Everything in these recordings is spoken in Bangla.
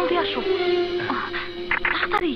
জলদি আসো, তাড়াতাড়ি।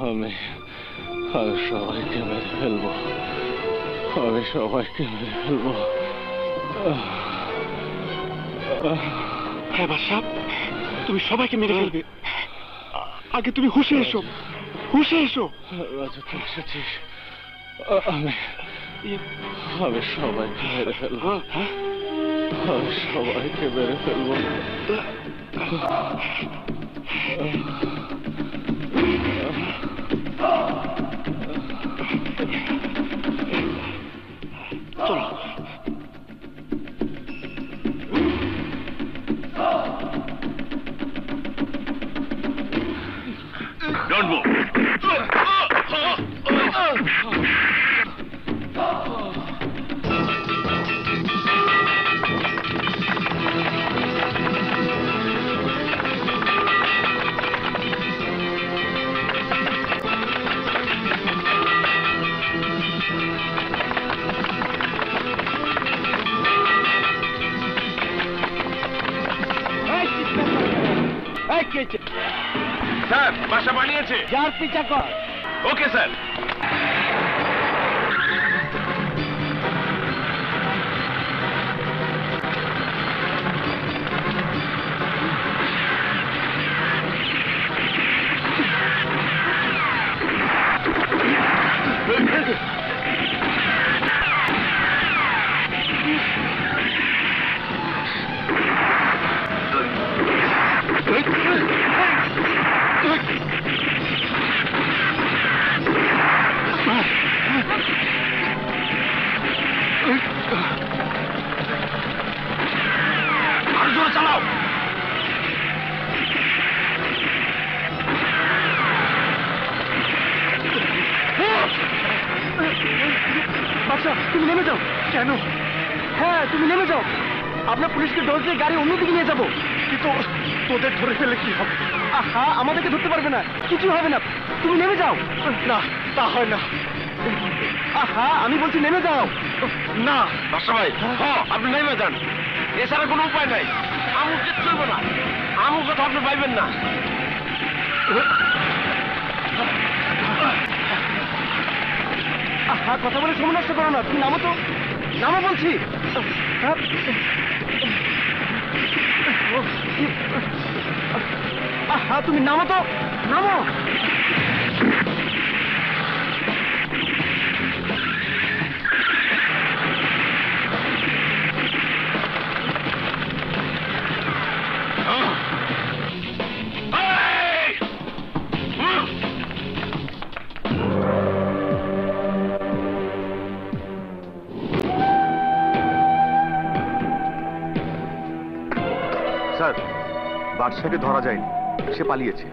আমি সবাইকে মেরে ফেলবো, আমি সবাইকে মেরে ফেলবো। হ্যাঁ বাদশাহ, তুমি সবাইকে মেরে ফেলবে। আগে তুমি হুশে এসো, হুশে এসো। রাজা তুই এসেছিস, আমি সবাইকে মেরে ফেলবো, আমি সবাইকে মেরে ফেলবো। চলো। Don't move. স্যার বাসা বানিয়েছে, যার পিছা কর। Okay sir. আরো জোরে চালাও। বাচ্চা তুমি নেমে যাও। কেন? হ্যাঁ তুমি নেমে যাও, আমরা পুলিশকে দোষ দিয়ে গাড়ি অন্যদিকে নিয়ে যাবো। কিন্তু তোদের ধরে ফেলে কি হবে? আহা, আমাদেরকে ধরতে পারবে না, কিছু হবে না, তুমি নেমে যাও। না তা হয় না। আহা আমি বলছি নেমে যাও। না বাসা ভাই, হ্যাঁ আপনি নেমে যান, এছাড়া কোনো উপায় নাই। আমু কিচ্ছু চলবে না, আমু কথা আপনি পাইবেন না। আহা কথা বলে সময় নষ্ট করো না, তুমি নামো তো, নামো বলছি। আহা তুমি নামো তো, নামো। স্যার বাদশাকে ধরা যায়নি, সে পালিয়েছে।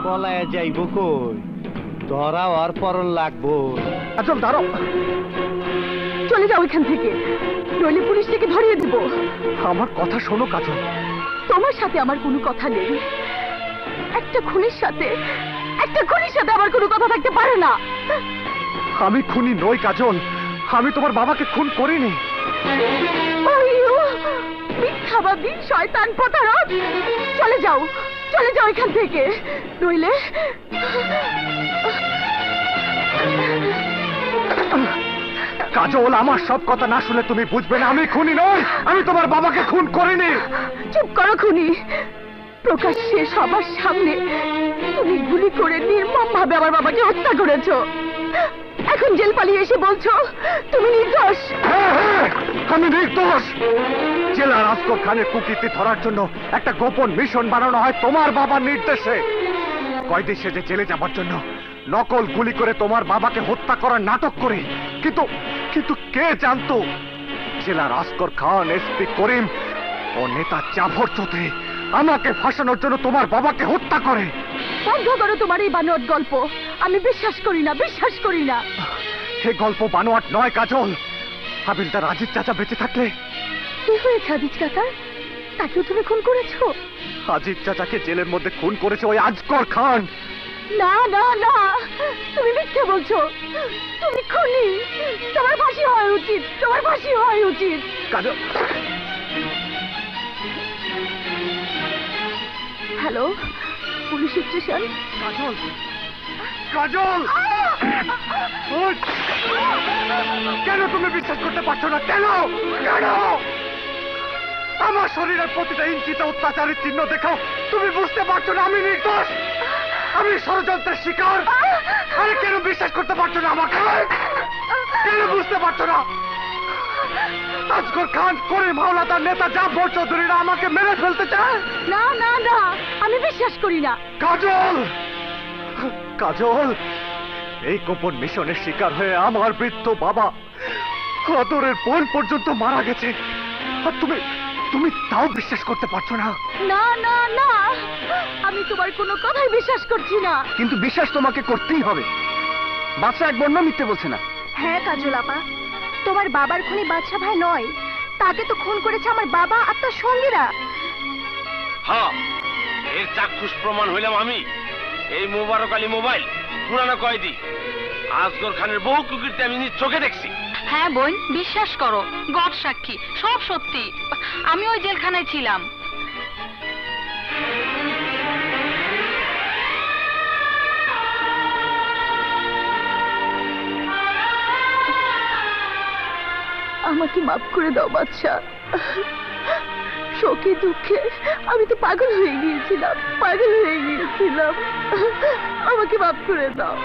পলায় যাইব কই, ধরা আর পরন লাগবো। আচ্ছা দাঁড়াও, চলে যাও এখান থেকে, নইলে পুলিশ থেকে ধরিয়ে দিব। আমার কথা শোনো কাজল, তোমার সাথে আমার কোনো কথা নেই। একটা খুনির সাথে আমার কোনো কথা থাকতে পারে না। আমি খুনি নই কাজল, আমি তোমার বাবাকে খুন করিনি। আইয়ো, মিথ্যাবাদী, শয়তান, প্রতারক! চলে যাও এখান থেকে, নইলে কাজল, আমার সব কথা না শুনে তুমি বুঝবে না আমি খুনি নই, আমি তোমার বাবাকে খুন করিনি। চুপ করো খুনি! প্রকাশ্যে সবার সামনে তুমি গুলি করে নির্মমভাবে আমার বাবাকে হত্যা করেছো। এখন জেল পালিয়ে এসে বলছো তুমি নির্দোষ। হ্যাঁ, আমি নির্দোষ। জেলার আসগর খানের কুকীর্তি ধরার জন্য একটা গোপন মিশন বানানো হয় তোমার বাবার নির্দেশে। কয়েদি সেজে জেলে যাবার জন্য নকল গুলি করে তোমার বাবাকে হত্যা করার নাটক করে। কিন্তু কে জানতো জেলার আসগর খান, এসপি করিম ও নেতা জাফর চৌধুরী আমাকে ফাঁসানোর জন্য তোমার বাবাকে হত্যা করে। বন্ধ করো তোমার এই বানোয়াট গল্প। আমি বিশ্বাস করি না। সে গল্প বানোয়াট নয় কাজল। হাবিলদার আজিজ চাচা বেঁচে থাকলে। কি হয়েছে আজিজ কাকা? তাকেও তুমি খুন করেছো? আজিজ চাচাকে জেলের মধ্যে খুন করেছে ওই আজগর খান। না, তুমি মিথ্যে বলছো। তুমি খুনি। তোমার ফাঁসি হওয়া উচিত। কাজল, হ্যালো, পুলিশ স্টেশন। কাজল, ওই! কেন তুমি বিশ্বাস করতে পারছো না? কেন? আমার শরীরের প্রতিটা ইঞ্চিতে অত্যাচারের চিহ্ন দেখাও, তুমি বুঝতে পারছো না আমি নির্দোষ, আমি ষড়যন্ত্রের শিকার। আরে কেন বিশ্বাস করতে পারছো না আমাকে? কেন বুঝতে পারছো না? আজগর খান, করিম হাওলাদার, নেতা জাফর চৌধুরীরা আমাকে মেরে ফেলতে চায়। না, আমি বিশ্বাস করি না। কাজল, এই গোপন মিশনের শিকার হয়ে আমার বৃদ্ধ বাবা, আদরের বোন পর্যন্ত মারা গেছে, আর তুমি তাও বিশ্বাস করতে পারছো না? না, আমি তোমার কোনো কথাই বিশ্বাস করছি না। কিন্তু বিশ্বাস তোমাকে করতেই হবে। বাদশা এক বর্ণ মিথ্যে বলছে না। হ্যাঁ কাজল আপা, তোমার বাবার খুনি বাদশা ভাই নয়, তাকে তো খুন করেছে আমার বাবা আর তার সঙ্গীরা। হ্যাঁ, এর চাক্ষুষ প্রমাণ হইলাম আমি। এই মোবারক আলী মোবাইল, পুরানো কয়েদি আসগর খানের বহু কুকীর্তি আমি নিজ চোখে দেখছি। হ্যাঁ বোন, বিশ্বাস করো, গড সাক্ষী, সব সত্যি। আমি ওই জেলখানায় ছিলাম। আমাকে মাফ করে দাও বাদশা। শোকে দুঃখে আমি তো পাগল হয়ে গিয়েছিলাম। আমাকে মাফ করে দাও।